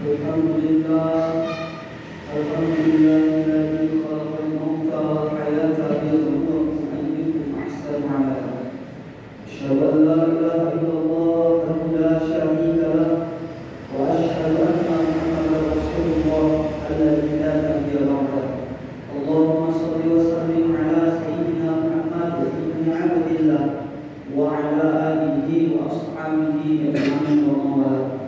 Alhamdulillah, alhamdulillahilladzi khalaqal mauta wal hayata liyabluwakum ayyukum ahsanu amala. Asyhadu an la ilaha illallah wahdahu la syarika lah wa asyhadu anna Muhammadar Rasulullah alladzi la nabiyya ba'dah. Allahumma shalli wa sallim ala sayyidina Muhammad ibn Abdillah wa ala alihi wa ashabihi ajma'in wa mawala.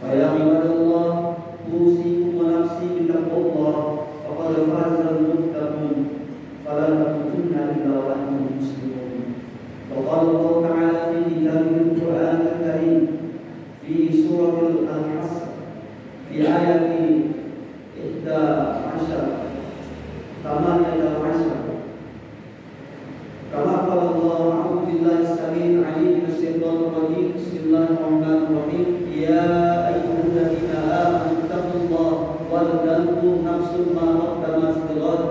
Fa ibadallah, usikum wa nafsi bittaqwallah, faqad fazal muttaqun, fala tamutunna illa wa antum muslimun. Wa qala Allah ta'ala fi kitabil Qur'an al-Karim fi surah Al-Hasr fi ayati 11 kama qala Allah a'udzu billahi as-sami'il 'alim minasy syaithanir rajim. Bismillahirrahmanirrahim. Ya ayyuhalladzina amanu taqullaha wal tanzur nafsum ma qaddamat lighad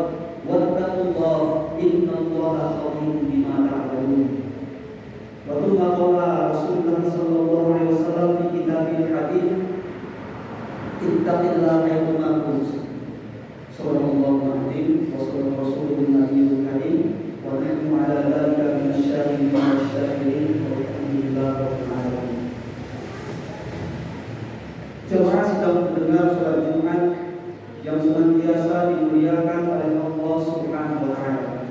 wattaqullaha innallaha khabirum bima ta'malun. Wa thumma qala Rasulullah sallallahu alaihi wasallam fi kitabil hadits ittaqillaha haitsu ma kunt. Sallallahu alaihi wa sallam Rasulun nabiyul karim wa nahnu ala dzalika minasyahidin wasyakirin walhamdulillahi rabbil alamin. Jemaah sedang mendengar salat Jumat yang senantiasa dimuliakan oleh Allah Subhanahu wa taala.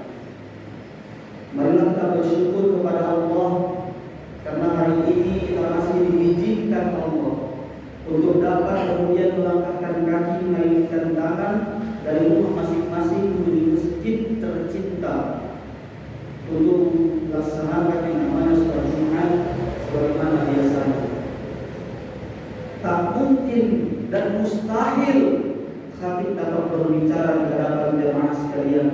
Marilah kita bersyukur kepada Allah karena hari ini kita masih diizinkan Allah untuk dapat kemudian melangkahkan kaki, mengirimkan tangan dari rumah masing-masing menuju masjid tercinta untuk melaksanakan yang namanya salat Jumat sebagaimana biasanya. Tak mungkin dan mustahil kami dapat berbicara di hadapan jemaah sekalian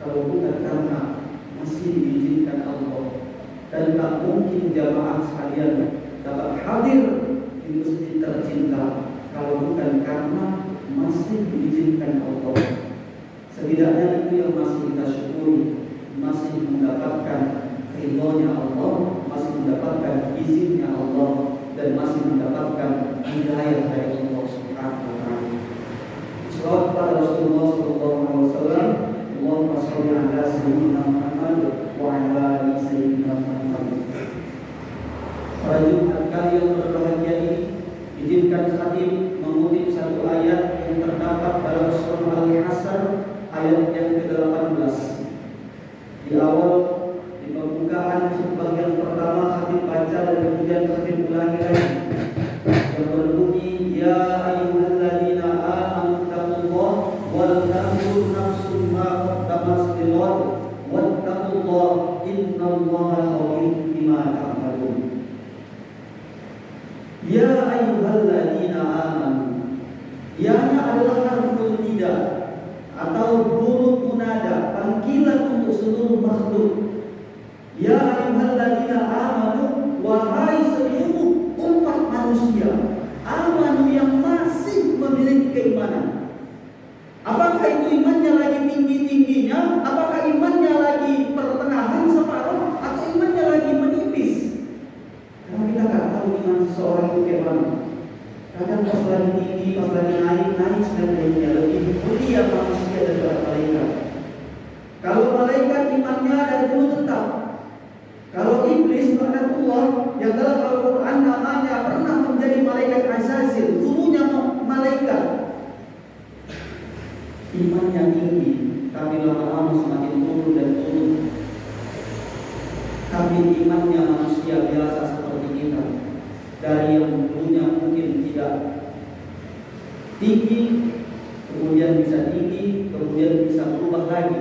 kalau bukan karena masih diizinkan Allah, dan tak mungkin jemaah sekalian dapat hadir di masjid tercinta kalau bukan karena masih diizinkan Allah. Setidaknya itu yang masih kita syukuri, masih mendapatkan ridhonya Allah, masih mendapatkan izinnya Allah, dan masih mendapatkan hidayah dari Allah Subhanahu wa taala. Salawat kepada Rasulullah sallallahu alaihi wasallam. Allahumma shalli ala sayyidina Muhammad wa ala ali sayyidina Muhammad. Pada Jumat kali yang berbahagia ini, izinkan khatib mengutip satu ayat yang terdapat dalam surah Al-Hasr ayat yang ke-18. Di awal, di pembukaan sebagian pertama khatib baca dan kemudian khatib ulangi lagi yang berbunyi, ya ayyuhalladzina amanu taqullaha wal tanzur nafsum ma qaddamat lighad wattaqullaha innallaha khabirum bima ta'malun. Ya ayyuhalladzina amanu, ianya adalah harful nida atau huruf munada, panggilan untuk seluruh makhluk. Ya ayyuhalladzina amanu, wahai seluruh umat manusia, amanu yang masih memiliki keimanan. Apakah itu imannya lagi tinggi-tingginya? Apakah imannya lagi pertengahan separuh? Atau imannya lagi menipis? Karena kita nggak tahu iman seseorang itu kayak mana. Kadang pas lagi tinggi, pas lagi naik sebenarnya lebih mulia manusia daripada malaikat. Kalau malaikat imannya dari dulu tetap. Kalau iblis laknatullah yang dalam Al-Quran namanya pernah menjadi malaikat Azazil, gurunya malaikat, imannya tinggi, tapi lama-lama semakin turun dan turun. Tapi imannya manusia biasa seperti kita, dari yang dulunya mungkin tidak tinggi, kemudian bisa tinggi, kemudian bisa berubah lagi,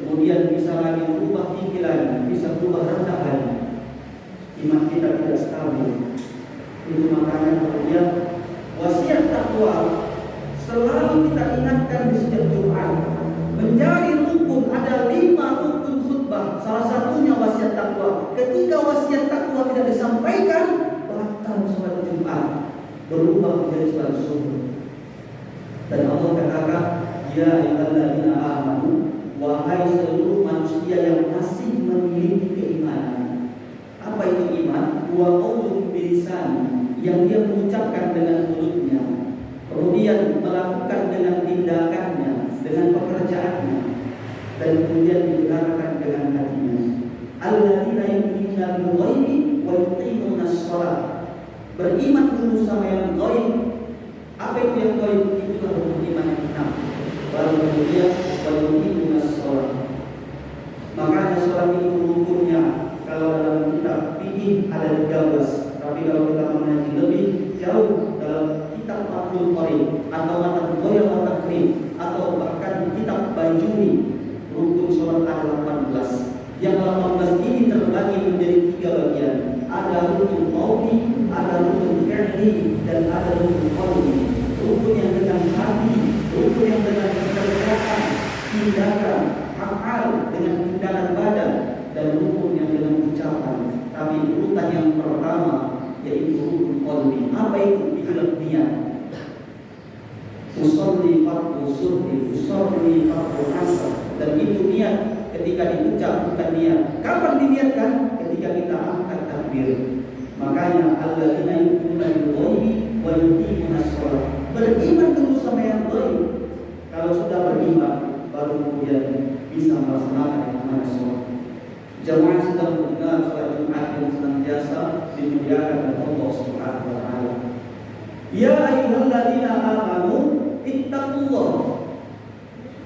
kemudian bisa lagi berubah tinggi lagi, bisa berubah rendah lagi. Iman kita tidak stabil. Itu makanya kemudian wasiat takwa selalu kita ingatkan di setiap Jumat. Menjadi rukun, ada 5 rukun khutbah. Salah satunya wasiat takwa. Ketika wasiat takwa tidak disampaikan, batal sholat Jumat, berubah menjadi sholat subuh. Dan Allah katakan, ya ayyuhalladzina amanu, wahai seluruh manusia yang masih memiliki keimanan. Apa itu iman? Wa qaulun bilisan, yang dia mengucapkan dengan mulutnya, kemudian melakukan dengan tindakannya, dengan pekerjaannya, dan kemudian dibenarkan dengan hatinya. Alladzina yu'minuna bil ghaibi wa yuqimuna shalah. Beriman dulu sama yang gaib. Apa itu yang gaib? Itulah beriman yang benar. Baru kemudian wa yuqimuna shalah. Makanya sholat itu rukunnya kalau dalam kitab fikih ada 13, tapi kalau kita mengaji lebih jauh dalam kitab Fathul Qorib atau Matan Goya Matakrib atau bahkan kitab Bajuri, rukun sholat ada 18. Yang 18 ini terbagi menjadi 3 bagian. Ada rukun qauli, ada rukun fi'li, dan ada rukun qauli. Rukun yang dengan hati, rukun yang dengan perkataan, tindakan, af'al dengan tindakan badan, dan rukun yang dengan ucapan. Tapi urutan yang pertama yaitu rukun qauli. Apa itu? Itulah niat. Usolli fardu sunnah, usolli fardu asar. Dan itu niat ketika diucap, bukan niat. Kapan diniatkan? Ketika kita angkat takbir. Makanya alladzina yu'minuna bil ghaibi wa yuqimuna shalah. Beriman dulu sama yang gaib. Kalau sudah beriman, baru kemudian bisa melaksanakan yang namanya sholat. Jamaah sedang mendengar sholat Jumat yang senantiasa dimuliakan oleh Allah Subhanahu wa taala. Ya ayyuhalladzina amanu ittaqullah.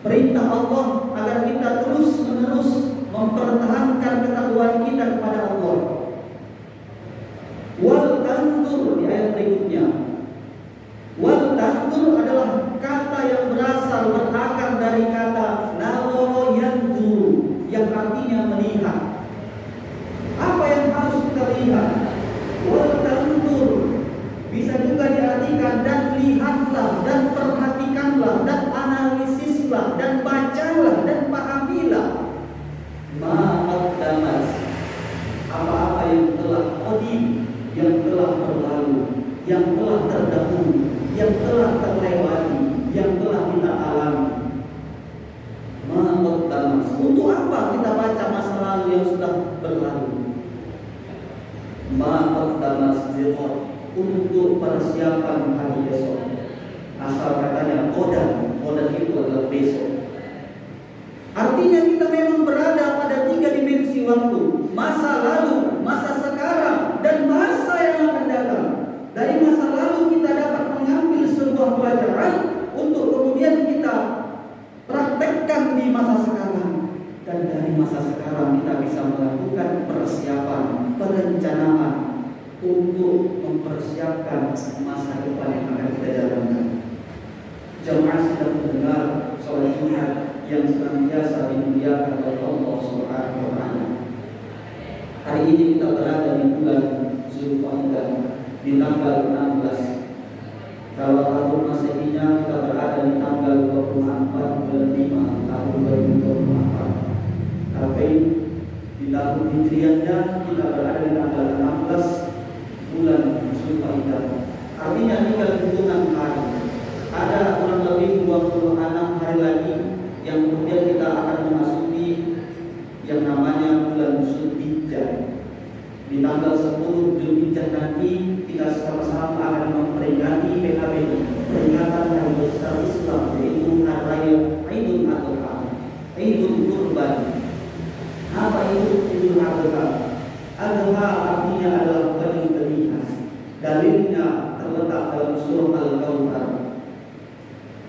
Perintah Allah agar kita terus-menerus mempertahankan ketakwaan kita kepada Allah. Wal tanzur, di ayat berikutnya. Wal tanzur adalah kata yang berasal berakar dari kata nazara yanzuru, yang artinya melihat. Apa yang harus kita lihat? Wal tanzur bisa juga diartikan dan lihatlah, dan perhatikanlah, dan analisislah, dan bacalah, dan pahamilah. Ma'aqdamas, apa-apa yang telah qadim, yang telah berlalu, yang telah terdahulu, yang telah terlewati, yang telah kita alami. Ma'aqdamas, untuk apa kita baca masa lalu yang sudah berlalu? Ma'aqdamas liqor, untuk persiapan hari besok. Asal katanya kodan itu adalah besok. Artinya kita memang berada pada 3 dimensi waktu. Masa lalu, masa sekarang, dan masa yang akan datang. Dari masa lalu kita dapat mengambil sebuah pelajaran untuk kemudian kita praktekkan di masa sekarang. Dan dari masa sekarang kita bisa melakukan persiapan, perencanaan untuk mempersiapkan masa depan yang akan kita jalankan. Jamaah sedang mendengar sholat Jumat yang senantiasa dimuliakan oleh Allah Subhanahu wa taala. Hari ini kita berada di bulan Zulqa'dah di tanggal 16. Kalau tahun Masehinya kita berada di tanggal 24 bulan 5 tahun 2024. Tapi di tahun Hijriahnya kita berada di tanggal 16 bulan Zulqa'dah. Artinya tinggal hitungan hari. Ada kurang lebih 26 hari lagi yang kemudian kita akan memasuki yang namanya bulan Zulhijjah. Di tanggal 10 Zulhijjah nanti kita sama-sama akan memperingati PKBI, peringatan hari besar Islam, yaitu hari raya Idul Adha, Idul Kurban. Apa itu Idul Adha? Adha artinya adalah penyembelihan. Dalilnya terletak dalam surah Al-Kautsar.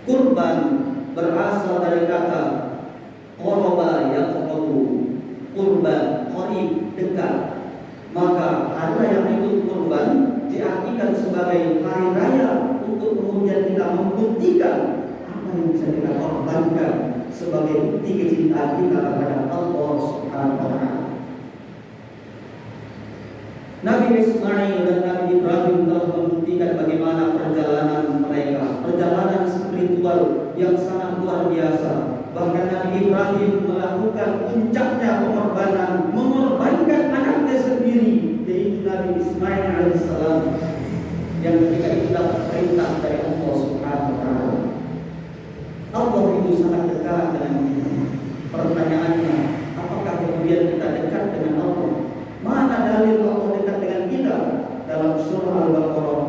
Kurban berasal dari kata qoroba yaqrabu, kurban qarib, dekat. Maka hari raya Idul Kurban diartikan sebagai hari raya untuk kemudian kita membuktikan apa yang bisa kita korbankan sebagai bukti kecintaan kita kepada Allah Subhanahu wa taala. Nabi Ismail dan Nabi Ibrahim telah membuktikan bagaimana perjalanan mereka, perjalanan spiritual yang sangat luar biasa. Bahkan Nabi Ibrahim melakukan puncaknya pengorbanan, mengorbankan anaknya sendiri, yaitu Nabi Ismail alaihissalam, yang ketika itu dapat perintah dari Allah Subhanahu wa taala. Allah itu sangat dekat dengan kita. Pertanyaannya, apakah kemudian kita dekat dengan Allah? Mana dalil Allah dekat dengan kita? Dalam surah Al-Baqarah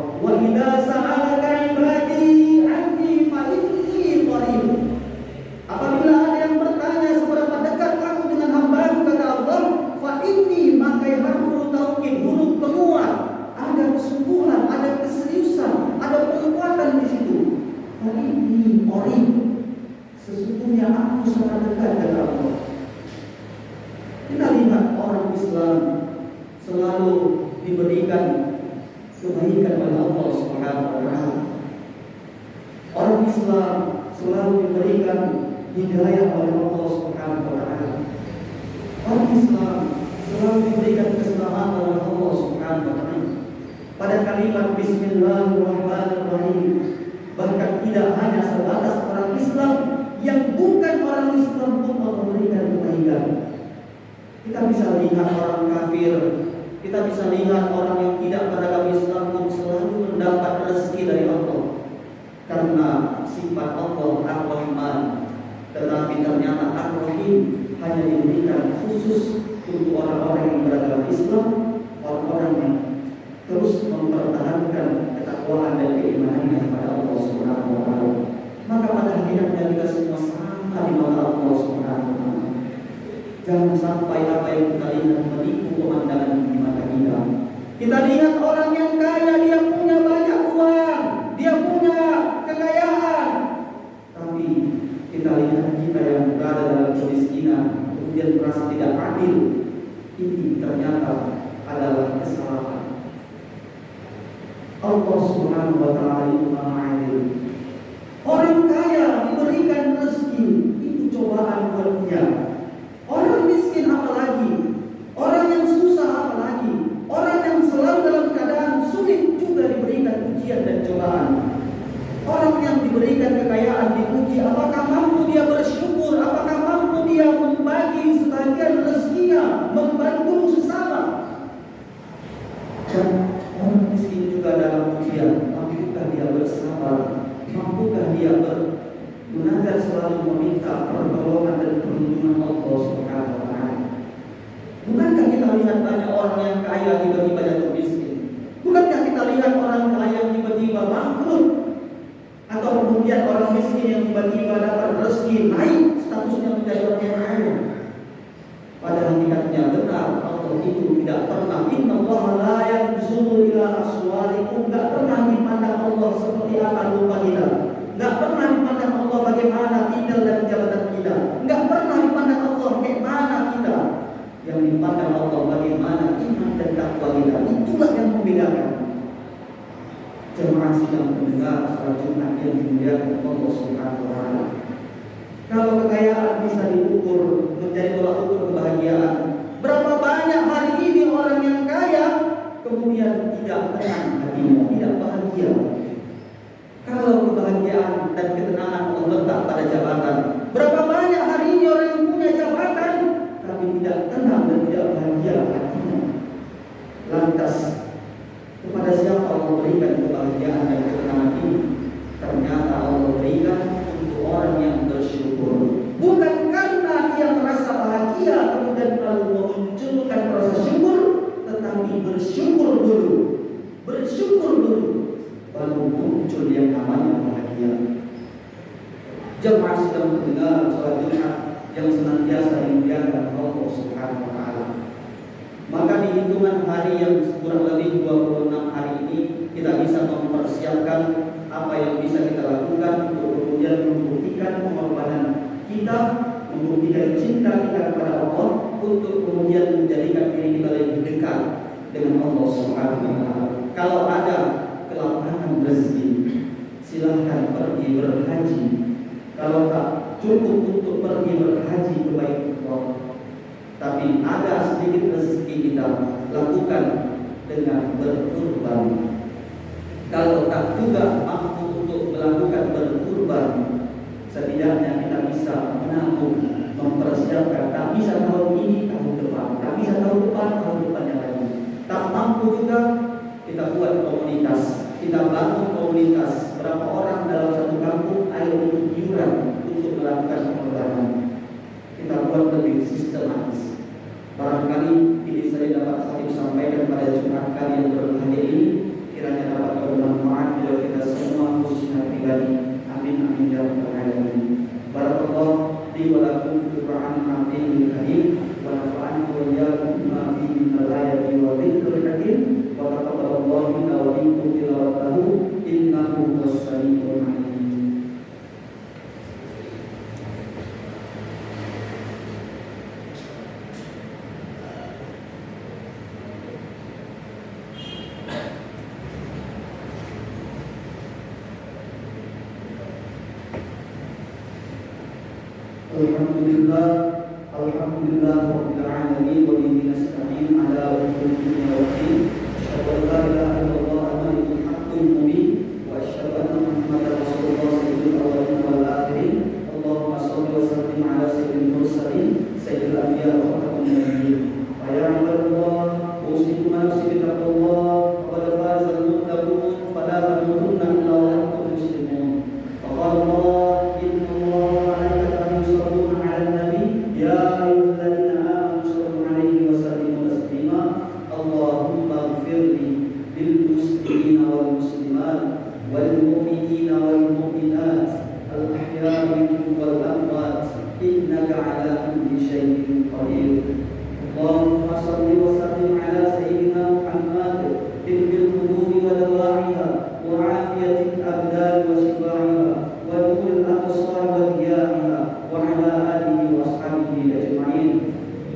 kebaikan oleh Allah Subhanahu wa taala. Orang Islam selalu diberikan hidayah oleh Allah Subhanahu wa taala. Orang Islam selalu diberikan keselamatan oleh Allah Subhanahu wa taala. Pada kalimat Bismillahirrahmanirrahim, bahkan tidak hanya sebatas orang Islam, yang bukan orang Islam pun Allah berikan kebaikan. Kita bisa lihat orang kafir, kita bisa lihat orang yang tidak beragama Islam pun selalu mendapat rezeki dari Allah, karena sifat Allah Ar-Rahman. Tetapi ternyata Ar-Rahim hanya diberikan khusus untuk orang-orang yang beragama Islam, orang-orang yang terus mempertahankan ketakwaan dan keimanannya kepada Allah Subhanahu wa taala. Maka pada hakikatnya kita semua sama di mata Allah Subhanahu wa taala. Jangan sampai apa yang kita lihat menipu pemandangan di mata kita. Kita lihat orang yang kaya, dia punya banyak uang, dia punya kekayaan. Tapi kita lihat kita yang berada dalam kemiskinan, kemudian merasa tidak adil. Ini ternyata adalah kesalahan. Allah Subhanahu wa taala itu Maha Adil. Orang kaya diberikan rezeki, itu cobaan buat dia. Orang miskin apalagi, orang yang susah apalagi, orang yang selalu dalam keadaan sulit juga diberikan ujian dan cobaan. Orang yang diberikan kekayaan diuji, apakah mampu dia bersyukur, apakah mampu dia membagi sebagian rezekinya, membantu sesama. Dan orang miskin juga dalam ujian, mampukah dia bersabar, mampukah dia benar-benar selalu meminta pertolongan dan perlindungan Allah Subhanahu wa taala. Bukankah kita lihat banyak orang yang kaya tiba-tiba jatuh miskin? Bukankah kita lihat orang kaya yang tiba-tiba bangkrut? Atau kemudian orang miskin yang tiba-tiba dapat rezeki naik statusnya menjadi orang yang kaya? Pada hakikatnya benar, Allah itu tidak pernah, innallaha la yanzuru ila aswarikum, tidak pernah dipandang Allah seperti apa rupa kita, tidak pernah dipandang Allah bagaimana tinggal dan jabatan kita, tidak pernah dipandang Allah bagaimana kita. Yang dipandang Allah bagaimana iman dan takwa kita. Itulah yang membedakan. Jemaah sidang pendengar salat Jumat yang dimuliakan Allah Subhanahu wa taala. Kalau kekayaan bisa diukur menjadi tolak ukur kebahagiaan, berapa banyak hari ini orang yang kaya kemudian tidak tenang hatinya, tidak bahagia. Kalau kebahagiaan dan ketenangan Allah letak pada jabatan, berapa banyak hari ini orang yang punya jabatan tapi tidak tenang dan tidak bahagia hatinya. Lantas kepada siapa Allah berikan kebahagiaan dan ketenangan ini? Ternyata Allah berikan untuk orang yang bersyukur. Bukan karena dia merasa bahagia kemudian lalu memunculkan rasa syukur, tetapi bersyukur dulu, baru muncul yang namanya bahagia. Jemaah sedang mendengar salat Jumat yang senantiasa dimuliakan Allah Subhanahu wa taala. Maka di hitungan hari yang kurang lebih 26 hari ini kita bisa mempersiapkan apa yang bisa kita lakukan untuk kemudian membuktikan pengorbanan kita, membuktikan cinta kita kepada Allah, untuk kemudian menjadikan diri kita lebih dekat dengan Allah Subhanahu wa taala. Kalau ada kelapangan rezeki, silahkan pergi berhaji. Kalau tak cukup untuk pergi berhaji ke Baitullah, tapi ada sedikit rezeki kita, lakukan dengan berkurban. Kalau tak juga mampu untuk melakukan berkurban, setidaknya kita bisa menabung, mempersiapkan. Tak bisa tahun ini, tahun depan. Tak bisa tahun depan, tahun depannya lagi. Tak mampu juga, kita buat komunitas. Kita bangun komunitas. Berapa orang dalam satu kampung, ayo untuk iuran untuk melakukan pengorbanan. Kita buat lebih sistematis. Barangkali ini saya dapat khatib sampaikan pada Jumat kali yang berbahagia ini, kiranya dapat bermanfaat bagi kita semua khususnya pribadi. Amin amin ya rabbal alamin. Barakallahu li wa lakum fil Qur'anil karim wa nafa'ani wa iyyakum bima fihi min al-ayati wa dhikril hakim wa taqabbalallahu minna wa minkum tilawatahu innahu was-sami'ul 'alim. Alhamdulillah rabbil alamin wa bihi nasta'in ala umuri dunya wa din. Asyhadu an la ilaha illallah al-malikul haqqul mubin wa asyhadu anna Muhammadar Rasulullah sayyidul awwalin wal akhirin. Allahumma shalli wa sallim ala sayyidil mursalin sayyidil anbiya wa khatamil nabiyyin. Wa ya ibadallah, usikum wa nafsi bittaqwallah. Qad faza al-muttaqun fala tamutunna illa wa antum muslimun. Qala Allah inna Allah wa malaikatahu yusalluna 'alan nabi ya ayyuhalladzina amanu sallu 'alaihi wa sallimu taslima. Allahumma ighfirli lil muslimina wal muslimat wal mu'minina wal mu'minat al ahya'i minhum wal amwat innaka 'ala kulli syai'in qadir. Allahumma shalli wa sallim 'ala sayyidina Muhammad tibbil qulubi wa dawa'iha wa 'afiyatil abdan wa shifaa'iha wa nuril absar wa diya'iha wa 'ala alihi wa ashabihi ajma'in.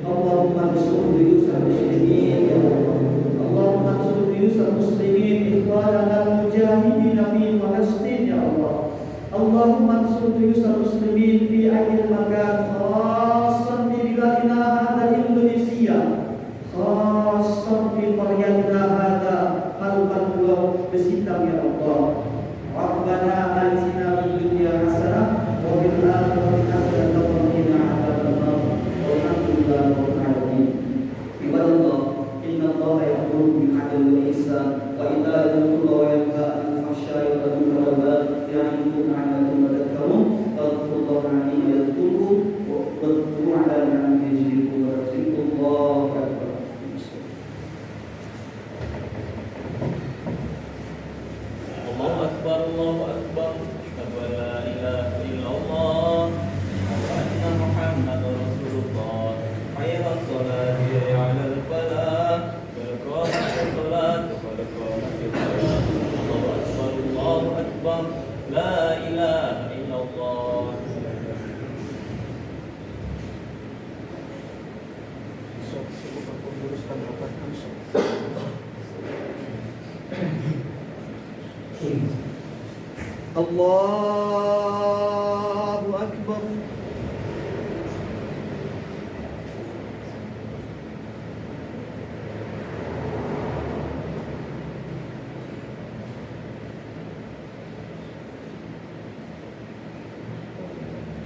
Allahumma ansur biyusal muslimin ya Allah. Allahumma ansur biyusal muslimin ikhwanana al-mujahidin fi Palestin ya Allah. Allahumma ansur biyusal muslimin fi ayyi makan khassan fi biladina hadha Indonesia, khassan fi qaryatina hadha qalban wa besitam ya Allah. Rabbana atina fid dunya hasanah wa fil akhirati hasanah wa qina adzabannar. Walhamdulillahi rabbil alamin. Ibadallah, inna Allaha ya'muru bil 'adli wal ihsan wa ita'i dzil qurba wa yanha 'anil fahsya'i wal munkari wal baghi ya'idukum la'allakum tadhakkarun. Fadhkurullaha 'azima yadhkurkum wadhkuru 'ala ni'amihi yazidkum wa dzikrullahi akbar. Allahu akbar, Allahu akbar. Asyhadu an la ilaha illallah wa anna Muhammadar Rasulullah. Hayya 'alas-shalah, hayya 'alal falah. Qad qamatis shalah, qad qamatis shalah. Allahu akbar, Allahu akbar. La ilaha illallah. Allahu akbar.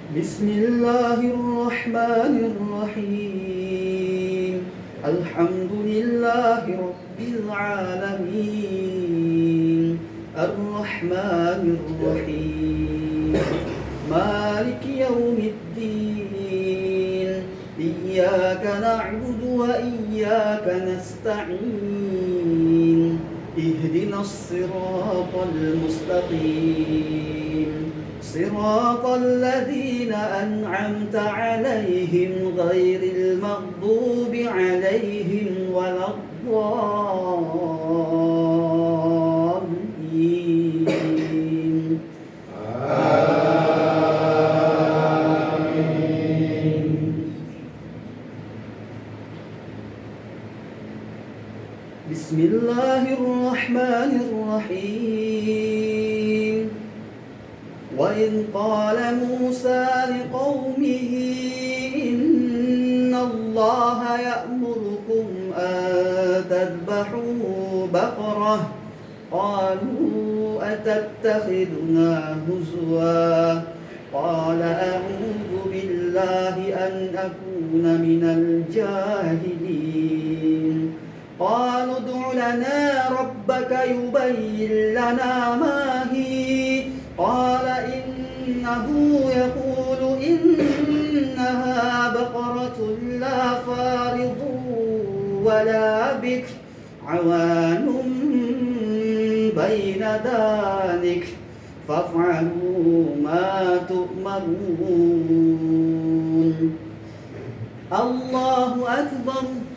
Bismillahirrahmanirrahim. Alhamdulillahi rabbil alamin. Ar-Rahmanir Rahim. Maliki yaumiddin. Iyyaka na'budu wa iyyaka nasta'in. Ihdinas siratal mustaqim. Siratal ladzina an'amta 'alaihim ghairil maghdubi 'alaihim waladdallin. Amin. Bismillahirrahmanirrahim. Wa in qala Musa liqaumihi inna Allaha ya'murukum an tadhbahu baqarah qalu atattakhiduna huzwa qala a'udzu billahi an akuna minal jahilin. Qalu ud'u lana rabbaka yubayyin lana ma hi qala innahu yaqulu innaha baqaratun la faridun wa la bikr awanun bayna dhalik faf'alu ma tu'marun. Allahu akbar.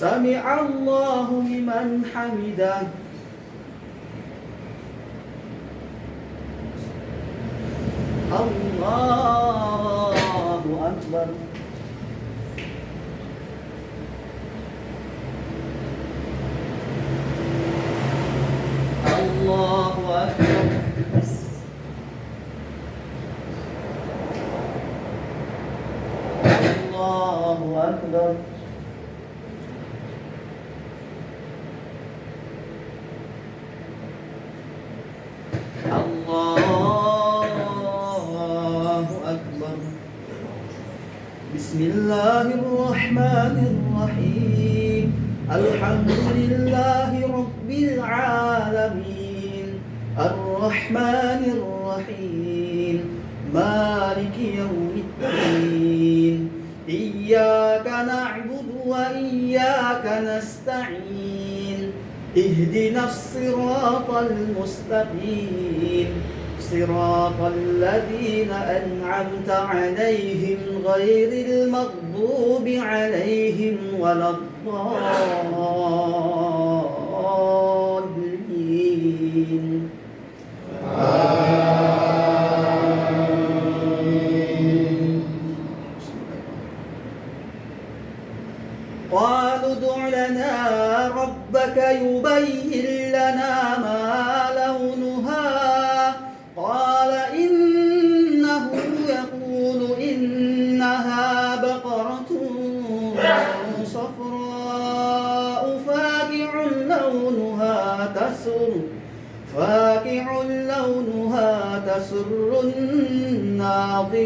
Sami'allahu liman hamidah. Allahu akbar. الله أكبر. الله أكبر. بسم الله الرحمن الرحيم. الحمد لله رب العالمين الرحمن الرحيم مالك يوم الدين إياك نعبد وإياك نستعين اهدنا الصراط المستقيم صراط الذين أنعمت عليهم غير المغضوب عليهم ولا الضالين. قالوا ادع لنا ربك يبين لنا ما لونها قال إنه يقول إنها بقرة صفراء فاقع لونها تسر الناظرين.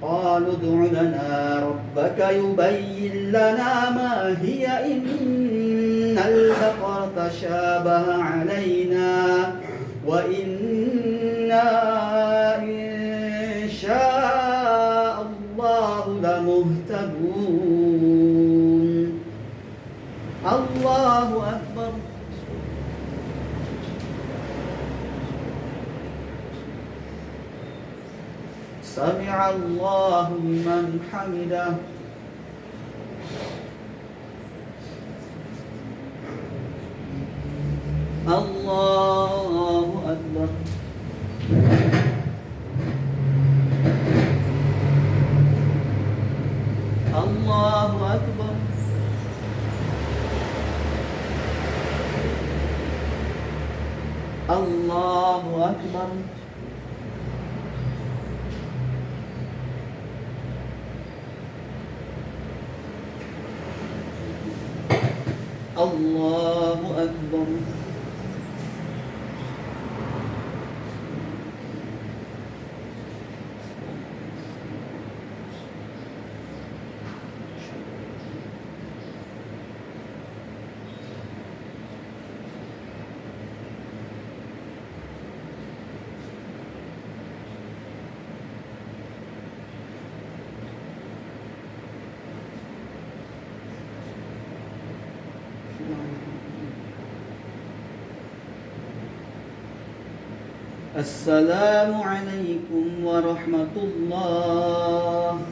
قالوا ادع لنا ربك يبين لنا ما هي إن البقرة شابه علينا وإنا إن شاء الله لمهتدون. الله أكبر. سمع الله لمن حمده. الله أكبر. الله أكبر. الله أكبر. الله أكبر. السلام عليكم ورحمة الله.